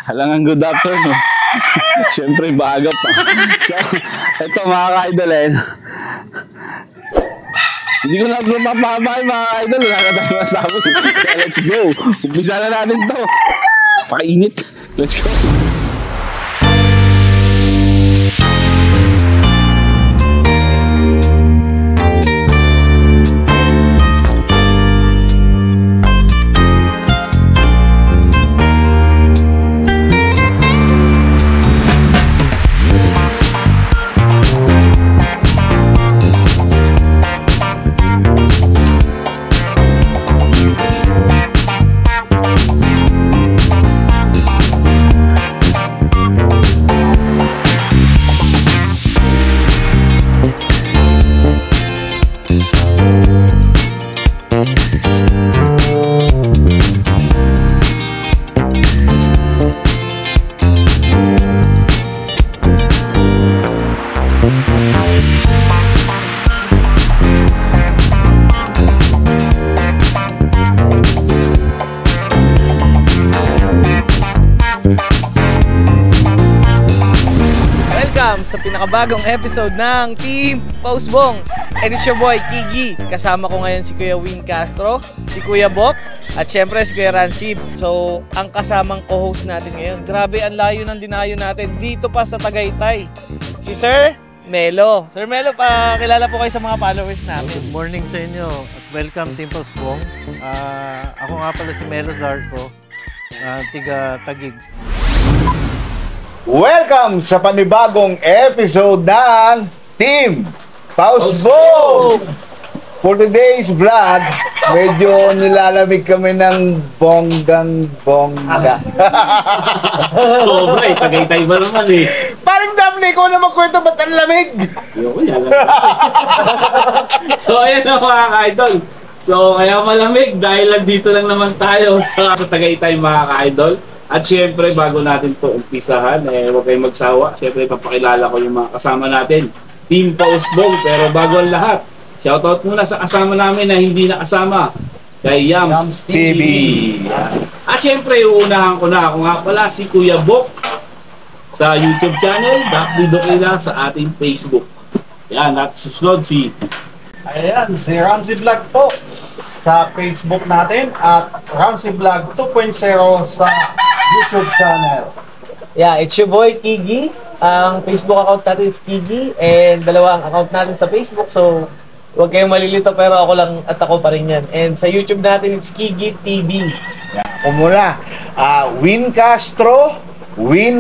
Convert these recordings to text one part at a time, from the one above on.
Halangang good afternoon. Siyempre, baga pa. So, ito mga ka-idol hindi ko na mapapabay mga idol. Wala na tayo masabi. So, let's go. Umpisa na natin to. Pakainit. Let's go. Sa pinakabagong episode ng Team Pausbong. And it's your boy, Kigi. Kasama ko ngayon si Kuya Win Castro, si Kuya Bok, at syempre si Kuya Rancib. So, ang kasamang co-host natin ngayon. Grabe, ang layo ng dinayo natin dito pa sa Tagaytay. Si Sir Melo. Sir Melo, pakilala po kayo sa mga followers namin. Good morning sa inyo at welcome Team Pausbong. Ako nga pala si Melo Zarco, tiga Taguig. Welcome sa panibagong episode ng Team Pausbong! For today's vlog, medyo nilalamig kami ng bonggang-bongga. Sobra Tagaytay ba naman Parang Daphne, ikaw na magkwento, ba't ang lamig? So ayan na mga ka-idol. So kaya malamig dahil dito lang naman tayo sa Tagaytay mga ka-idol. At syempre, bago natin ito umpisahan, huwag kayong magsawa. Syempre, papakilala ko yung mga kasama natin. Team Pausbong. Pero bago ang lahat, shoutout muna sa kasama namin na hindi nakasama. Kay Yams TV. At syempre, uunahan ko na. Ako nga pala si Kuya Bok sa YouTube channel. Dapli Dokila sa ating Facebook. Yan, at susunod si... Ayan, si Rancy Vlog po sa Facebook natin at Rancy Vlog 2.0 sa YouTube channel. Yeah, it's your boy, Kigi. Ang Facebook account natin is Kigi and dalawang account natin sa Facebook. So, huwag kayong malilito pero ako lang at ako pa rin yan. And sa YouTube natin, it's Kigi TV. Yeah, ako muna. Win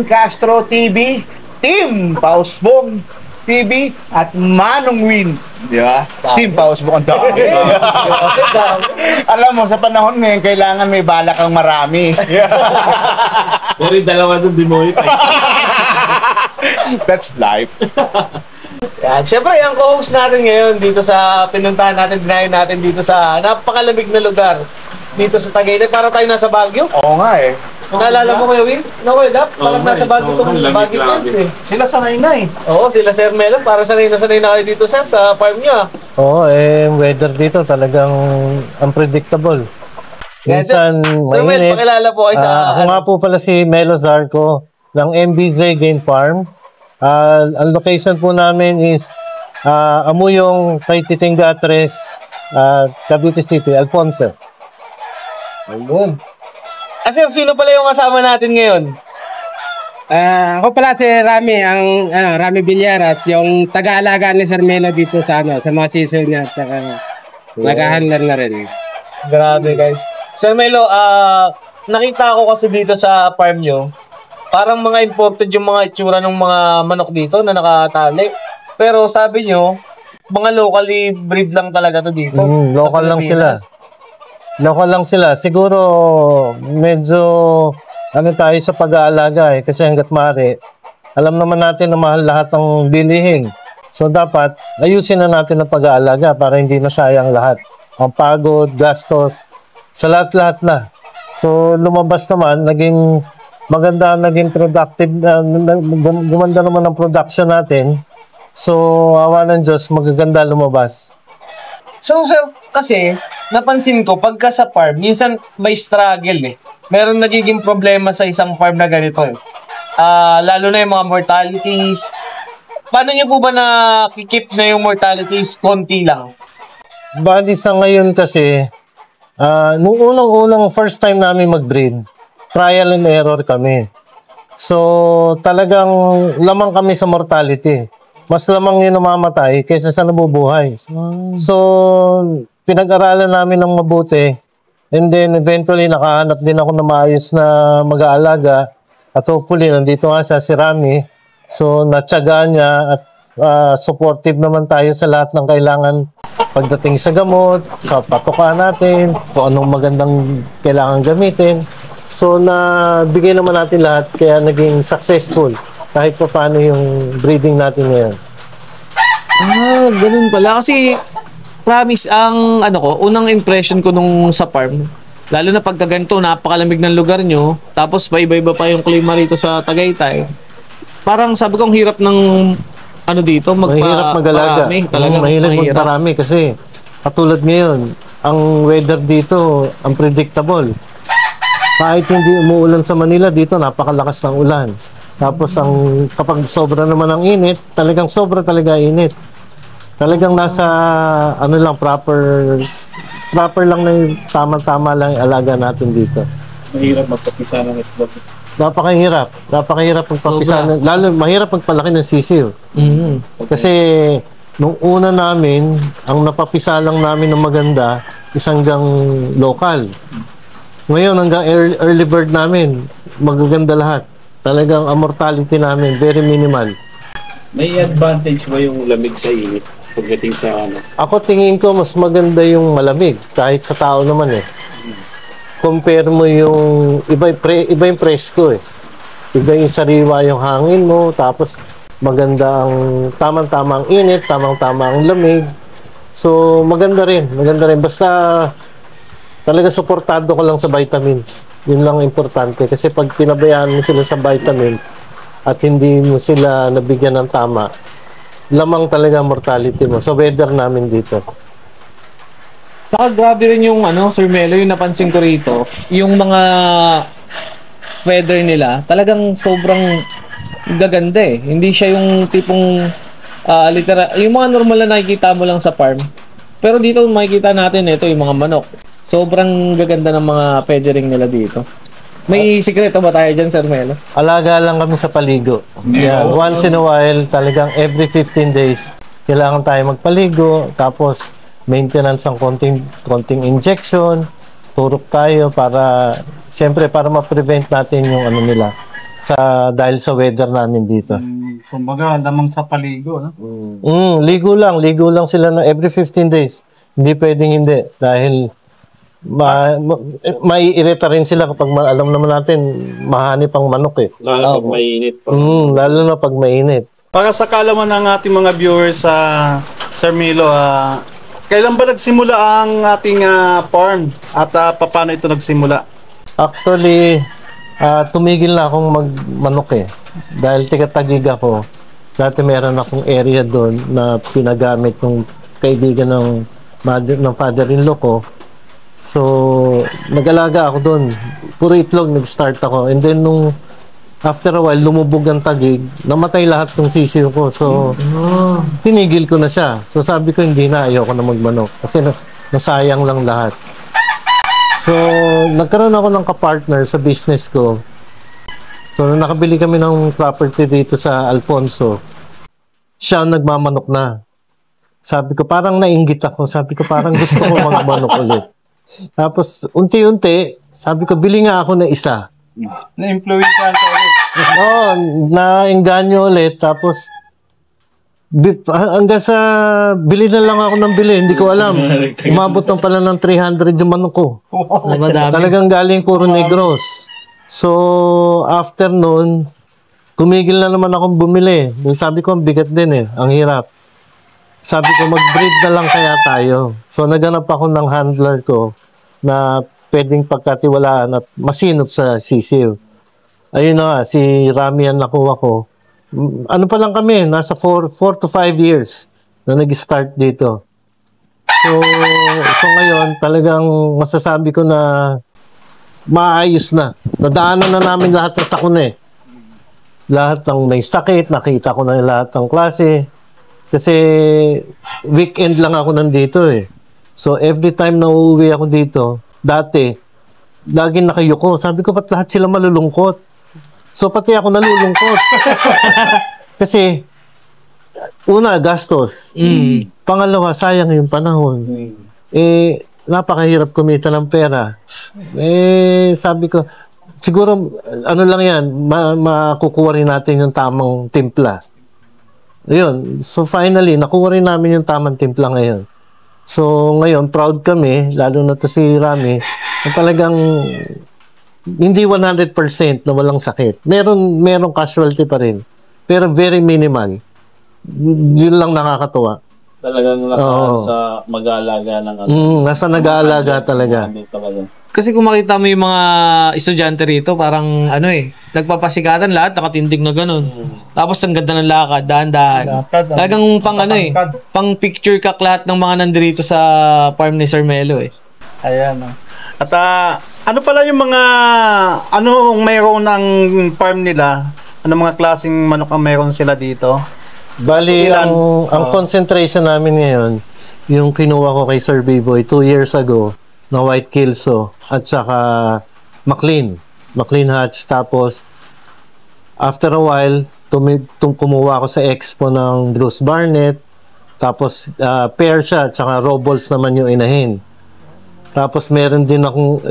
Castro TV, Team Pausbong TV at Manong Win. Di ba? Team Pausbong. Ang dami. Alam mo, sa panahon ngayon, kailangan may bala kang marami. Pero yung dalawa doon, demonetize. That's life. Yan. Siyempre, ang co-host natin ngayon dito sa pinuntahan natin, dinayo natin dito sa napakalamig na lugar. Dito sa Tagaytay, para tayo nasa Baguio. Oo nga Naalala mo Kuya Win? No, Dap, parang nasa Baguio itong Baguio Fence Sila sanay na Oo, sila Sir Melo, parang sanay na kayo dito sir sa farm nyo. Oo, weather dito talagang unpredictable. Minsan Sir Mel, mainit. pakilala po kayo sa... Ako nga po pala si Melo Zarco ng MBZ Game Farm. Ang location po namin is Amuyong, kay Titing Gatres, Cavite City, Alfonso. Ayun. Sir, sino pala yung kasama natin ngayon? Ako pala si Rami, ang Rami Villaras, yung taga-alaga ni Sir Melo dito sa sa mga season niya, saka nag-handler na rin. Grabe guys. Sir Melo, nakita ko kasi dito sa farm nyo, parang mga imported yung mga itsura ng mga manok dito na nakatali. Pero sabi nyo, mga locally breed lang talaga to dito. Local lang sila. Local lang sila. Siguro medyo tayo sa pag-aalaga kasi hanggat maaari, alam naman natin na mahal lahat ng bilihin. So dapat ayusin na natin ang pag-aalaga para hindi na sayang lahat. Ang pagod, gastos, sa lahat-lahat na. So lumabas naman, naging maganda, naging productive, gumanda naman ang production natin. So awa ng Diyos, magaganda lumabas. So sir, kasi napansin ko pagka sa farm, minsan may struggle meron nagiging problema sa isang farm na ganito. Lalo na yung mga mortalities. Paano nyo po ba nakikip na yung mortalities konti lang? Bali sa ngayon kasi, nung unang-unang first time namin mag-breed, trial and error kami. So, talagang lamang kami sa mortality. Mas lamang yung namamatay kaysa sa nabubuhay. So, pinag-aralan namin ng mabuti. And then, eventually, nakahanap din ako na maayos na mag-aalaga. At hopefully, nandito nga siya, si Rami. So, natyaga niya at supportive naman tayo sa lahat ng kailangan pagdating sa gamot, sa patuka natin, kung anong magandang kailangan gamitin. So, nabigay naman natin lahat, kaya naging successful kahit pa paano yung breeding natin ngayon. Ganun pala. Kasi, promise, ang unang impression ko nung sa farm, lalo na pagka ganito, napakalamig ng lugar nyo, tapos pa iba-iba pa yung klima rito sa Tagaytay. Parang sabi ko, ang hirap ng dito, mahirap mag-alaga. Mahirap magparami kasi katulad ngayon, ang weather dito, unpredictable. Kahit hindi umuulan sa Manila, dito napakalakas ng ulan. Tapos kapag sobra naman ang init, talagang sobra talaga init. Talagang nasa proper lang na yung tama-tama lang yung alaga natin dito. Mahirap magpapisa ng itlog. Napakahirap magpapisa. Lalo mahirap magpalaki ng sisiw. Kasi nung una namin, ang napapisa lang namin ng maganda is hanggang local. Ngayon hanggang early bird namin, magaganda lahat. Talagang ang mortality namin, very minimal. May advantage ba yung lamig sa init pagdating sa Ako tingin ko mas maganda yung malamig, kahit sa tao naman eh. Compare mo yung iba yung presko eh. Iba yung sariwa yung hangin mo, tapos maganda ang tamang-tama ang init, tamang-tama ang lamig. So maganda rin. Basta talaga suportado ko lang sa vitamins. Yun lang importante. Kasi pag pinabayaan mo sila sa vitamins at hindi mo sila nabigyan ng tama, lamang talaga mortality mo. So, weather namin dito. Saka grabe rin yung Sir Melo, yung napansin ko rito, yung mga feather nila, talagang sobrang gaganda eh. Hindi siya yung tipong literal, yung mga normal na nakikita mo lang sa farm. Pero dito makikita natin ito yung mga manok. Sobrang gaganda ng mga feathering nila dito. May sikreto ba tayo dyan, Sir Melo? Alaga lang kami sa paligo. Yeah, once in a while, talagang every 15 days, kailangan tayo magpaligo. Tapos, maintenance ng konting injection. Turok tayo para, syempre, para ma-prevent natin yung nila. Dahil sa weather namin dito. Kumbaga, lamang sa paligo, no? Ligo lang sila na every 15 days. Hindi pwedeng hindi. Dahil, maiirita rin sila kapag alam naman natin mahanip ang manok eh. Lalo pag mainit. Lalo na pag mainit. Para sa kalaman ng ating mga viewers sa Sir Melo, kailan ba nagsimula ang ating farm at paano ito nagsimula? Actually, tumigil na akong magmanok eh. Dahil tiga-Taguig ako. Dati meron akong area doon na pinagamit ng kaibigan ng father-in-law ko. So, nag-alaga ako doon. Puro itlog, nag-start ako. And then, after a while, lumubog ang Taguig. Namatay lahat ng sisiw ko. So, tinigil ko na siya. So, sabi ko, hindi na. Ayoko na magmanok. Kasi nasayang lang lahat. So, nagkaroon ako ng kapartner sa business ko. So, nakabili kami ng property dito sa Alfonso. Siya ang nagmamanok na. Sabi ko, parang nainggit ako. Sabi ko, parang gusto ko magmanok ulit. Tapos, unti-unti, sabi ko, bili nga ako na isa. Na-influence ka ulit. Oo, naengganyo ulit. Tapos, hanggang sa, bili na lang ako ng bili. Hindi ko alam. Umabot na pala ng 300 yung manok ko. Talagang galing puro Negros. So, after nun, tumigil na naman akong bumili. Sabi ko, ang bigat din eh. Ang hirap. Sabi ko, mag-breed na lang kaya tayo. So, naganap ako ng handler ko na pwedeng pagkatiwalaan at masinop sa sisiw. Ayun na nga, si Rami ang nakuha ko. Ano pa lang kami, nasa 4 to 5 years na nag-start dito. So ngayon, talagang masasabi ko na maayos na. Nadaanan na namin lahat ng sakuna eh. Lahat ng may sakit, nakita ko na lahat ng klase. Kasi weekend lang ako nandito eh. So every time na uuwi ako dito, dati, laging nakayuko. Sabi ko, ba't lahat sila malulungkot? So pati ako nalulungkot. Kasi, una, gastos. Pangalawa, sayang yung panahon. Eh, napakahirap kumita ng pera. Eh, sabi ko, siguro, ano lang yan, makukuha rin natin yung tamang timpla. Ayun. So, finally, nakuha rin namin yung tamang timpla ngayon. So, ngayon, proud kami, lalo na to si Rami, na talagang hindi 100% na walang sakit. Merong casualty pa rin. Pero very minimal. Yun lang nakakatuwa. Talagang sa mag-aalaga ng nasa nag-aalaga talaga. Kasi kung makita mo yung mga estudyante rito, parang nagpapasikatan lahat, nakatindig na ganun. Tapos ang ganda ng lakad, dahan-dahan. Talagang pang picture kak lahat ng mga nandito sa farm ni Sir Melo eh. Ayan. At ano pala yung mga, anong mayroon ng farm nila? Ano mga klaseng manok ang mayroon sila dito? Bali, ang concentration namin ngayon, yung kinuha ko kay Sir B-Boy 2 years ago, na White Kelso at saka McLean Hatch. Tapos after a while kumuha ako sa expo ng Bruce Barnett, tapos pair siya at saka Robles naman yung inahin. Tapos meron din akong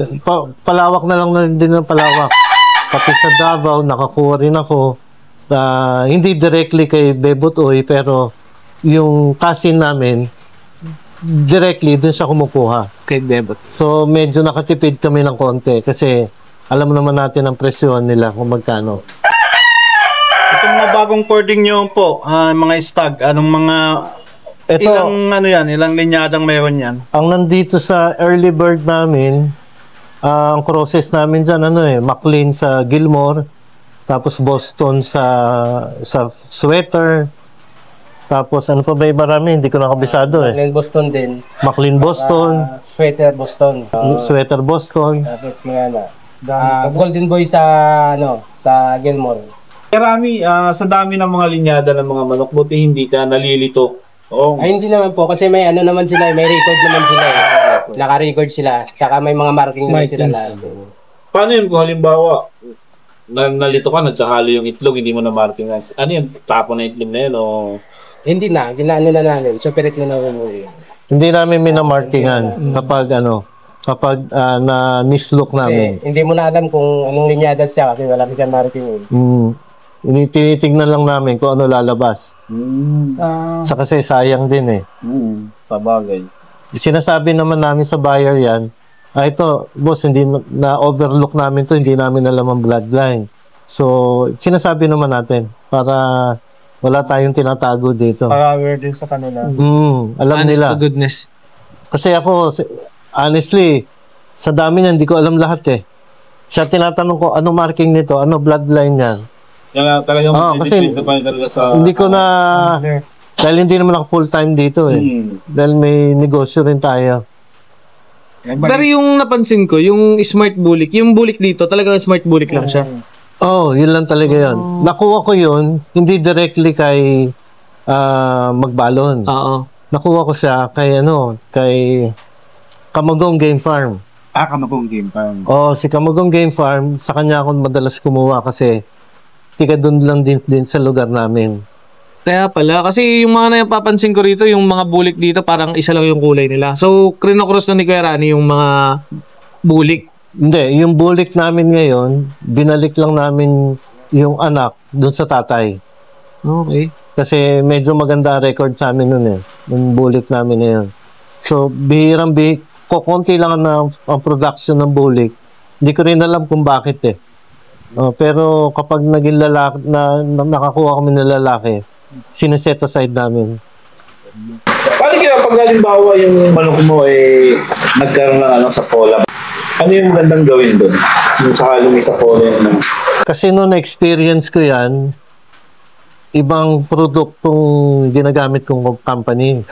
palawak na lang din ng palawak, pati sa Davao nakakuha rin ako, hindi directly kay Bebot Oy, pero yung cousin namin directly dun siya kumukuha Kay Bebot. So medyo nakatipid kami ng konti kasi alam naman natin ang presyon nila kung magkano. Itong mga bagong cording nyo po, mga stag, anong mga ilang linyadang meron yan? Ang nandito sa early bird namin, ang crosses namin dyan, McLean sa Gilmore, tapos Boston sa Sweater. Tapos ano pa ba yung marami? Hindi ko nakabisado McLean Boston din. McLean Boston. Sweater Boston. Sweater Boston. Tapos mga Golden Boy sa Gilmore. Rami, sa dami ng mga linyada ng mga manok, buti hindi ka nalilito. Ay, hindi naman po. Kasi may naman sila, may record naman sila. Naka-record sila. Tsaka may mga marking naman sila lahat. Paano yun kung halimbawa, nalito ka, nagsahalo yung itlog, hindi mo na marking. Ano yun? Tapo na itlog na yun o... Hindi na, ginaano na namin. Separate na namin. Hindi namin minamarkingan kapag na-mislook namin. Hindi mo na alam kung anong linyada siya kasi wala siyang marking. Tinitignan lang namin kung ano lalabas. Sa kasi sayang din eh. Sabagay. Sinasabi naman namin sa buyer yan, ito, boss, hindi na-overlook namin to, hindi namin alam ang bloodline. So, sinasabi naman natin para wala tayong tinatago dito. Aware din sa kanila. Alam Honest nila. to goodness. Kasi ako, honestly, sa dami niya, hindi ko alam lahat eh. Siya tinatanong ko, ano marking nito? Ano bloodline niya? Talagang kasi hindi ko na, dahil hindi naman ako full time dito eh. Dahil may negosyo rin tayo. Pero yung napansin ko, yung smart bulik, yung bulik dito, talagang smart bulik lang siya. Yun lang talaga yun. Nakuha ko yun, hindi directly kay Magbalon. Nakuha ko siya kay Camagong Game Farm. Camagong Game Farm. Si Camagong Game Farm, sa kanya ako madalas kumuha kasi tiga doon lang din sa lugar namin. Kaya pala, kasi yung mga napapansin ko rito, yung mga bulik dito, parang isa lang yung kulay nila. So, krinocross na ni Kuya Rani yung mga bulik. Hindi, yung bulik namin ngayon, binalik lang namin yung anak doon sa tatay. Okay. Kasi medyo maganda record sa amin nun eh, yung bulik namin na yun. So, konti lang ang production ng bulik. Hindi ko rin alam kung bakit eh. Pero kapag naging lalaki, nakakuha kami ng lalaki, sineset aside namin. Paano kaya pag halimbawa yung manok mo nagkaroon ng sa pola? Ano yung magandang gawin doon? Yung sakali may sa pola yun? Kasi noon na-experience ko yan, ibang produktong ginagamit kong company.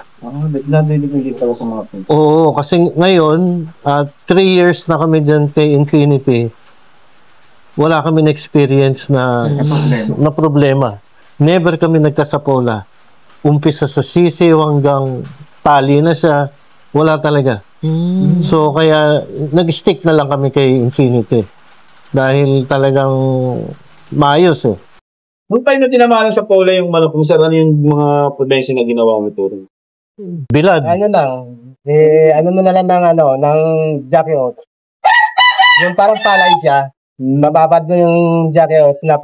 Nadidinig ka sa mga pins. Oo, kasi ngayon, 3 years na kami dyan kay Infinity, wala kami na-experience na problema. Never kami nagkasapola. Umpisa sa sisiw hanggang tali na siya, wala talaga. So, kaya nag-stick na lang kami kay Infinity. Dahil talagang maayos eh. Nung time na tinamahan sa Paula yung manok, kung saan yung mga prevention na ginawa mo ito? Bilad. Ano lang, ano mo na lang ng Jackie Oats. Yung parang palay siya, mababad mo yung Jackie Oats na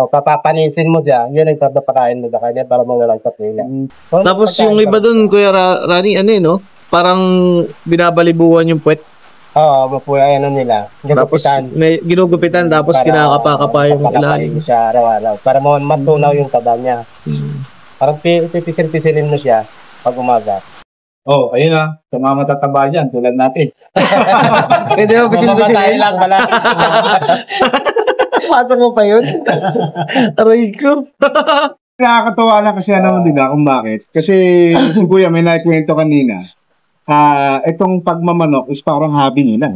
papapanisin mo siya, yun ang pagpapakain mo sa kanya para mawalang kapila. So, Tapos yung iba dun, Kuya Rani, no? Parang binabalibuan yung puwet. Oo, mapuya nila. Tapos may ginugupitan, tapos kinakapa-kapa yung ilalim. Siya araw-araw para matunaw yung taba niya. Parang pipisil-pisilin mo siya pag umaga. Oh, ayun na. Sa mga matataba dyan, tulad natin. Pwede mo pisil-pisilin lang pala. Pasok mo pa yun? Aray ko. Nakakatawa lang kasi di ba, kung bakit. Kasi si Kuya may naikwento kanina. Itong pagmamanok is parang hobby nila.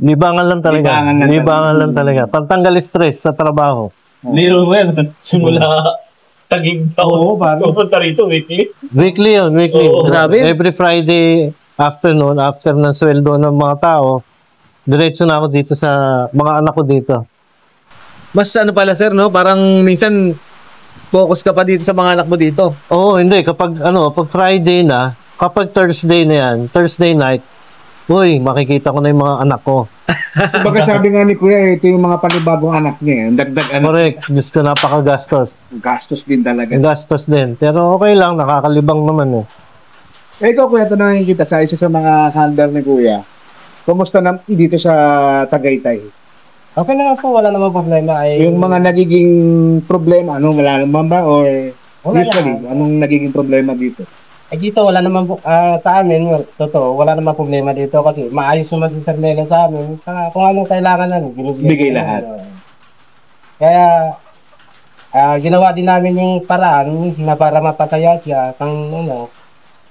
Libangan lang talaga. Libangan lang talaga. Pantanggal stress sa trabaho. Liro mo yan. Simula tagig tapos pupunta rito weekly. Weekly yun, weekly. Grabe. Every Friday afternoon, after ng sweldo ng mga tao, diretso na ako dito sa mga anak ko dito. Mas ano pala sir, no? Parang minsan focus ka pa dito sa mga anak mo dito. Oo, hindi. Kapag pag Friday na, kapag Thursday na yan, Thursday night, uy, makikita ko na yung mga anak ko. Baga sabi nga ni Kuya, ito yung mga panibagong anak niya. Dagdag anak. Correct. Diyos ko, napakagastos. Gastos din talaga. Gastos din. Pero okay lang, nakakalibang naman eh. Ikaw, Kuya, tanongin kita sa isa sa mga handler ni Kuya. Kumusta na dito sa Tagaytay? Okay naman po, wala namang problema. Yung mga nagiging problema, wala naman ba? Or Wala usually, naman. anong nagiging problema dito? Dito wala naman po, sa amin, totoo, wala naman problema dito kasi maayos naman si Sir Melo sa amin. Kung anong kailangan na, Bigay lahat. Kaya, ginawa din namin yung paraan na para mapataya siya.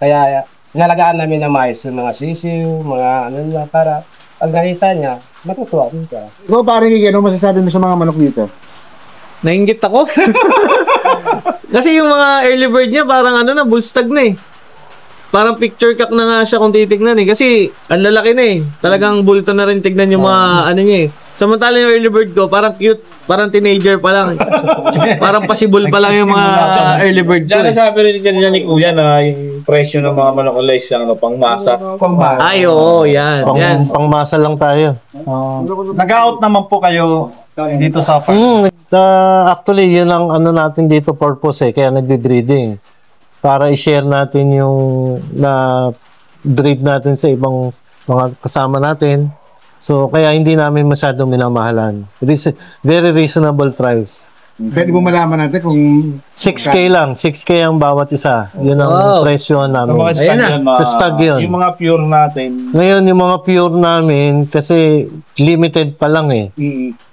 Kaya, sinalagaan namin na maayos yung mga sisiw, mga niya, para pag nakita niya, matutuwa din siya. Ikaw, parang ano masasabi mo sa mga manok dito? Nainggit ako. Kasi yung mga early bird niya parang bullstag na eh. Parang picture cock na nga siya kung titignan eh. Kasi ang lalaki na eh. Talagang bulto na rin tignan yung mga niya eh. Samantala yung early bird ko, parang cute. Parang teenager pa lang. Parang pasibol pa lang yung mga early bird ko Diyan eh. sabi rin niya ni Kuya na yung presyo ng mga manok ulis pangmasa. Ay, oo, yan. Yan. Pangmasa lang tayo. Nag-out naman po kayo dito sa farm. Actually, yun ang natin dito purpose eh. Kaya nagbe-breeding. Para i-share natin yung na-breed natin sa ibang mga kasama natin. So, kaya hindi namin masyadong minamahalan. It is a very reasonable price. Pwede mo malaman natin kung 6K lang. 6K ang bawat isa. Yun ang presyo namin. Ayan na. Sa stag yun. Yung mga pure natin. Ngayon, yung mga pure namin, kasi limited pa lang eh.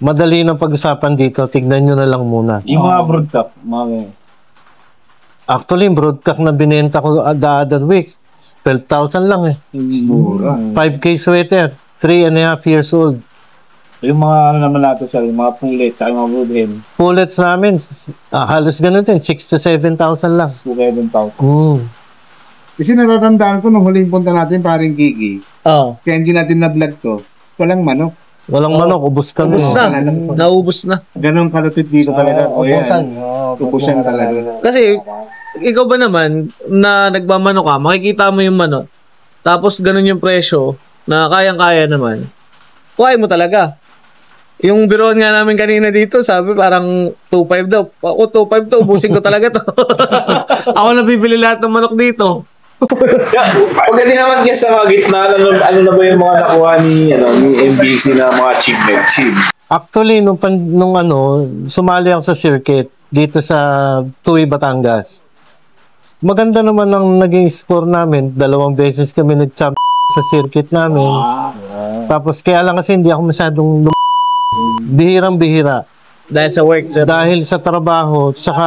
Madali ng pag-usapan dito. Tignan nyo na lang muna. Yung mga broodcock. Actually, yung broadcast na binenta ko the other week, 12,000 lang eh. mura. 5K sweater, 3.5 years old. Yung mga naman natin sa mga pulet, mga broodhen. Pullets namin, halos ganun din, 6 to 7,000 lang. 11,000. Kasi natatandaan ko nung huling punta natin parang Gigi. Oo. Kaya hindi natin na-vlog to. Walang manok. Walang manok, ubos kami. Ubus na. Naubos na. Ganun kalupit dito talaga. Ubusan talaga. Kasi, ikaw ba naman, na nagmamanok ka, makikita mo yung manok, tapos ganun yung presyo, na kayang-kaya naman, kuhain mo talaga. Yung biroon nga namin kanina dito, sabi parang 2.5 daw. Ako 2.5 to, ubusin ko talaga to. Ako na bibili lahat ng manok dito. Pagdating naman guys sa mga gitna, ano na ba yung mga nakuha ni MBC na mga chip. Actually, nung sumali ako sa circuit dito sa Tuy, Batangas. Maganda naman ang naging score namin. 2 beses kami nag-champ sa circuit namin. Tapos kaya lang kasi hindi ako masyadong bihirang-bihira. Dahil sa work, sir. Dahil sa trabaho, tsaka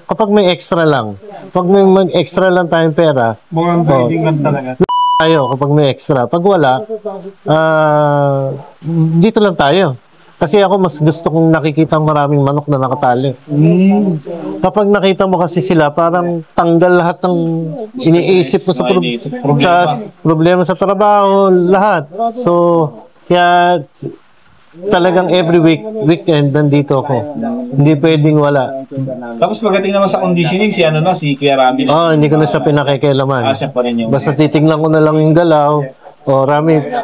kapag may extra lang. Pag may mag-extra lang tayong pera, Mukhang trading lang talaga. tayo kapag may extra. Pag wala, dito lang tayo. Kasi ako mas gusto kong nakikita maraming manok na nakatali. Kapag nakita mo kasi sila, parang tanggal lahat ng iniisip mo sa problema sa trabaho, lahat. So, kaya talagang every weekend nandito ako. Hindi pwedeng wala. Tapos pagdating naman sa conditioning, si Kuya Rami. Hindi ko na siya pinakikialaman. Siya pa rin yung... Basta titignan ko na lang yung galaw. Rami,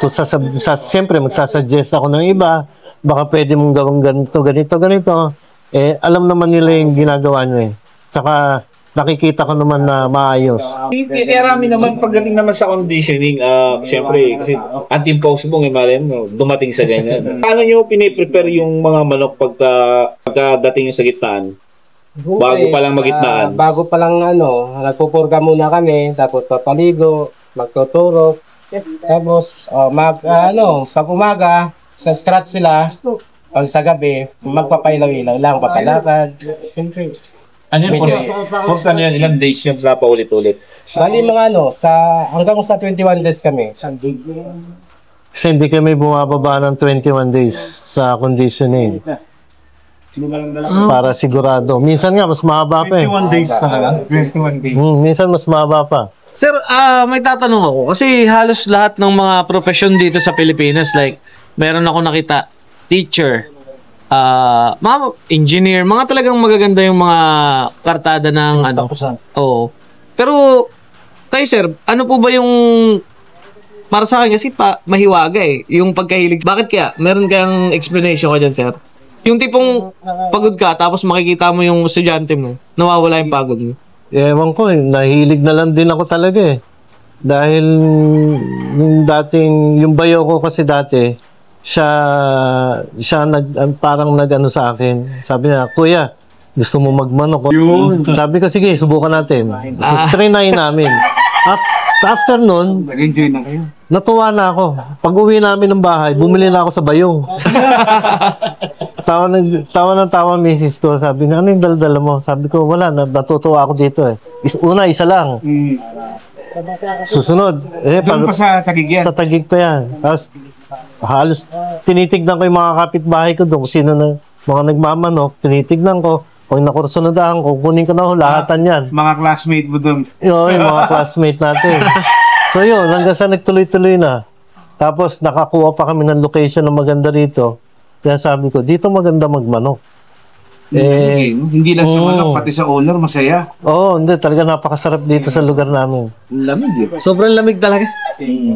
siyempre magsasuggest ako ng iba. Baka pwede mong gawang ganito. Alam naman nila yung ginagawa nyo eh. Saka nakikita ko naman na maayos. Kaya Rami naman, pagdating naman sa conditioning, siyempre, kasi anti-post mo, dumating sa ganyan. Paano nyo piniprepare yung mga manok pagkadating yung sa gitnaan? Bago pa lang magitnaan? Bago pa lang nagpupurga muna kami, tapos papaligo, magtuturok. Tapos, pag umaga, sa scratch sila, pag sa gabi, magpapailaw-ilaw lang, papalakad. Siyempre. Ano yun? Force ano yun? Ilang days yung pa ulit-ulit? Bali mga hanggang sa 21 days kami. Kasi hindi kami bumababa ng 21 days sa conditioning. Para sigurado. Minsan nga, mas mahaba pa eh. 21 days talaga. 21 days. Minsan mas mahaba pa. Sir, may tatanong ako. Kasi halos lahat ng mga profesyon dito sa Pilipinas, like, meron ako nakita, teacher, mga engineer, mga talagang magaganda yung mga kartada ng Oo. Pero, kayo sir, ano po ba yung, para sa akin kasi mahiwaga eh, yung pagkahilig. Bakit kaya? Meron kayang explanation ko dyan, sir? Yung tipong pagod ka, tapos makikita mo yung estudyante mo, nawawala yung pagod mo. Ewan ko eh, nahilig na lang din ako talaga eh. Dahil yung bayo ko kasi dati, siya parang nag-ano sa akin. Sabi niya, Kuya, gusto mo magmanok? Sabi ko, sige, subukan natin. So, trinayin namin. After nun, Nag-enjoy na kayo. natuwa na ako. Pag uwi namin ng bahay, bumili na ako sa bayong. tawa misis ko. Sabi niya, ano yung dala mo? Sabi ko, wala, natutuwa ako dito eh. Isa lang. Susunod. Doon pa sa Taguig yan? Sa Taguig pa yan. Tapos, halos tinitignan ko yung mga kapitbahay ko doon. Sino na, mga nagmamanok, tinitignan ko. Pag nakursunadahan ko, kunin ko na ho, lahatan yan. Mga classmate mo doon. Yung mga classmate natin. So yun, hanggang sa nagtuloy-tuloy na. Tapos nakakuha pa kami ng location na maganda rito. Kaya sabi ko, dito maganda magmanok. Hindi lang sa manok, pati sa owner, masaya. Hindi. Talaga napakasarap dito sa lugar namin. Lamig eh. Sobrang lamig talaga.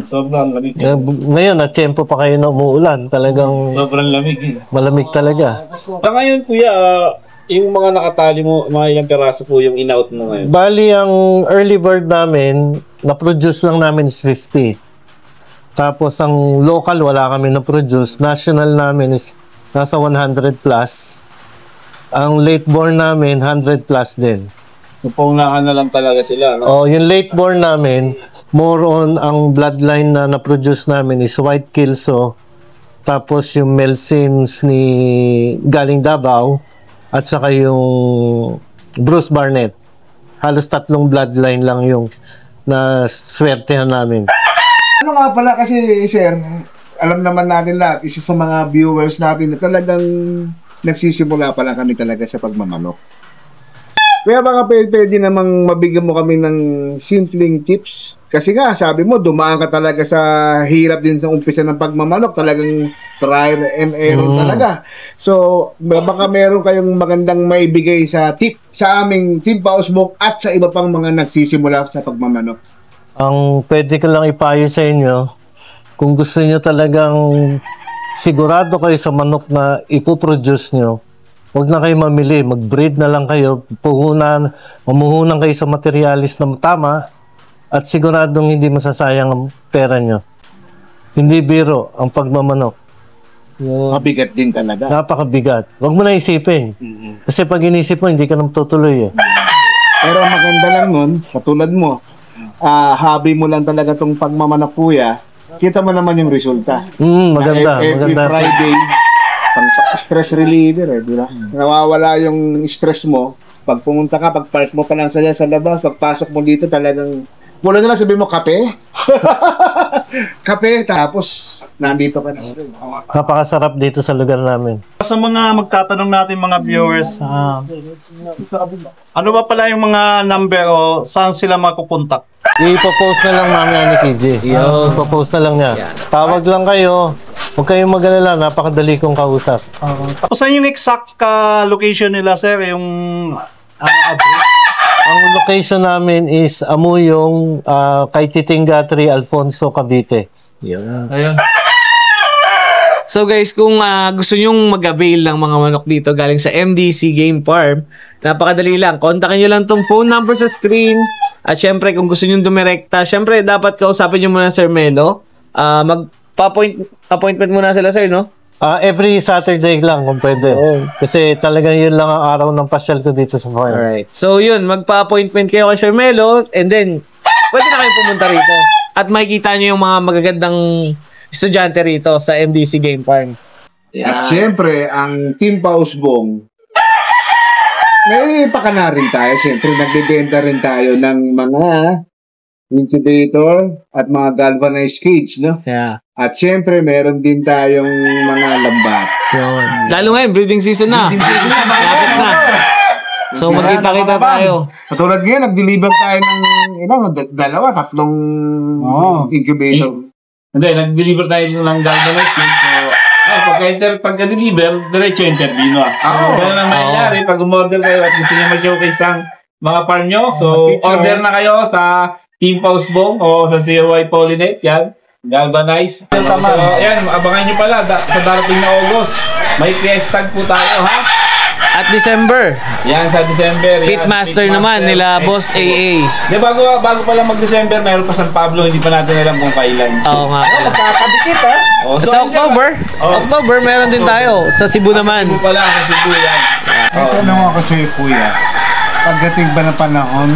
Sobrang lamig. Ngayon, na-tiyempo pa kayo na umuulan. Talagang Sobrang lamig eh. malamig talaga. Ngayon kuya, yung mga nakatali mo, mga ilang peraso po yung in-out mo ngayon? Bali, ang early bird namin, na-produce lang namin is 50. Tapos, ang local, wala kami na-produce. National namin is nasa 100 plus. Ang late born namin, 100 plus din. So, paunahan na lang talaga sila, no? Yung late born namin, more on ang bloodline na na-produce namin is White Kilso. Tapos, yung Mel Sims ni galing Davao. At saka yung Bruce Barnett. Halos 3 bloodline lang yung na swertehan namin. Ano nga pala kasi, sir, alam naman natin lahat, isa sa mga viewers natin na talagang nagsisimula pala kami talaga sa pagmamanok. Kaya baka pwede namang mabigyan mo kami ng simpleng tips. Kasi nga, sabi mo, dumaan ka talaga sa hirap din sa umpisa ng pagmamanok. Talagang trial and error talaga. So, baka meron kayong magandang maibigay sa tip sa aming Team Pausbong at sa iba pang mga nagsisimula sa pagmamanok. Ang pwede ko lang ipayo sa inyo, kung gusto nyo talagang sigurado kayo sa manok na ipoproduce nyo, huwag na kayo mamili, mag-breed na lang kayo, mamuhunan kayo sa materialis na tama, at siguradong hindi masasayang ang pera nyo. Hindi biro ang pagmamanok. Mabigat din talaga. Napakabigat. Huwag mo na isipin. Kasi pag inisip mo, hindi ka na tutuloy eh. Pero maganda lang nun, katulad mo, hobby mo lang talaga itong pagmamanok kuya, kita mo naman yung resulta. Maganda. Every Maganda. Friday, Stress reliever di ba? Nawawala yung stress mo. Pag pumunta ka, pag park mo pa lang sa labas, pagpasok mo dito talagang mula na lang sabihin mo, kape? Kape, tapos nandito ka na. Napakasarap dito sa lugar namin. Sa mga magtatanong natin mga viewers, ano ba pala yung mga number o saan sila makukontak? Ipopost na lang mamaya ni KJ. Ipopost na lang niya. Tawag lang kayo. Huwag kayong mag-alala, napakadali kong kausap. Tapos saan yung exact location nila, sir? Yung address? Ang location namin is Amuyong, kay Titing Gatri, Alfonso, Cavite. Ayun. So guys, kung gusto nyong mag-avail ng mga manok dito galing sa MDC Game Farm, napakadali lang. Kontakin nyo lang tong phone number sa screen. At syempre, kung gusto nyong dumirekta, syempre, dapat kausapin nyo muna Sir Melo. Appointment muna sila, sir, no? Every Saturday lang kung pwede. Kasi talagang yun lang ang araw ng pasyal ko dito sa farm. Alright. So yun, magpa-appointment kayo kay Sir Melo and then, pwede na kayong pumunta rito. At makikita nyo yung mga magagandang estudyante rito sa MDC Game Farm. At syempre, ang Team Pausbong, may pakana rin tayo. Syempre, nagbebenta rin tayo ng mga incubator at mga galvanized cage, no? Yeah. At syempre, meron din tayong mga lambat. Lalo ngayon, breeding season na. Lapit na. So, magkita-kita tayo. Katulad ngayon, nag-deliver tayo ng dalawa, tatlong incubator. Hindi, nag-deliver tayo ng galvanized cage. So, pagka-deliver, diretso interview na. So, gano'n ang nangyari. Pag umorder kayo at gusto nyo ma-showcase ang mga farm nyo, so, order na kayo sa Team Pausbong o sa COY Pollinate, yan. Galvanized. So, yan, abangan nyo pala sa darating na August. May fiesta po tayo, ha? At December. Yan, sa December. Pitmaster naman nila, Boss AA. Di, bago pa lang mag-December, mayroon pa San Pablo, hindi pa natin alam kung kailan. Oo nga pala. Magkakadikit, ha? Sa October, meron din tayo. Sa Cebu naman. Cebu pala, sa Cebu yan. Ito naman ako sa'yo, kuya. Pagdating ba ng panahon,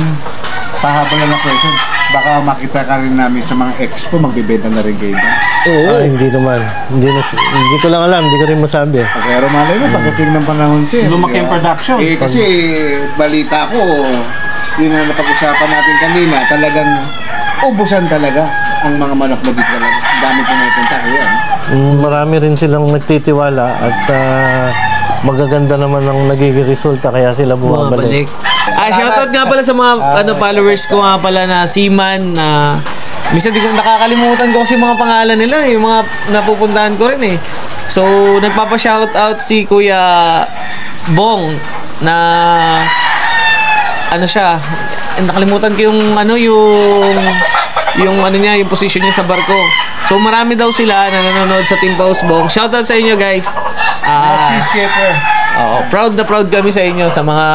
pahabol na question, baka makita ka rin namin sa mga expo, magbibenta na rin kayo. Hindi naman. Hindi ko lang alam, hindi ko rin masabi. Pero malay mo, pagdating ng panahon siya. Lumaki ang production. Kasi balita ko, yun ang napag-usapan natin kanina, talagang ubusan talaga ang mga manok mo dito talaga. Dami pumupunta ko yan. Marami rin silang nagtitiwala at magaganda naman ang nagiging resulta kaya sila bumabalik. Shoutout nga pala sa mga followers ko nga pala na Seaman na minsan di ko nakakalimutan ko kasi mga pangalan nila, yung mga napupuntahan ko rin eh. So, nagpapa-shoutout si Kuya Bong na siya, nakalimutan ko yung yung position niya sa barko. So, marami daw sila na nanonood sa Team Pausbong. Shoutout sa inyo, guys. Proud na proud kami sa inyo sa mga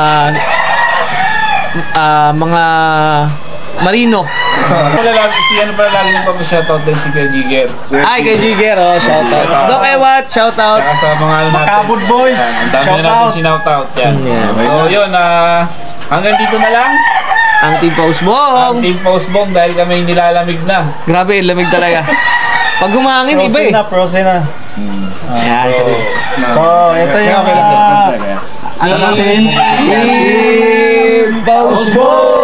marino. Ano pala lagi nang papashoutout din si Kuya Jigger. Ay, kay Jigger, shoutout. Doc Ewat, shoutout. Saka sa mga Makabud Boys, ang dami na natin sinoutout yan. So yun, hanggang dito na lang. Ang Team Pausbong. Ang Team Pausbong dahil kami nilalamig na. Grabe, lamig talaga. Pag humangin, iba eh. Frozen na. Ayan, So, ito yung Kaya ano natin? Team Pausbong.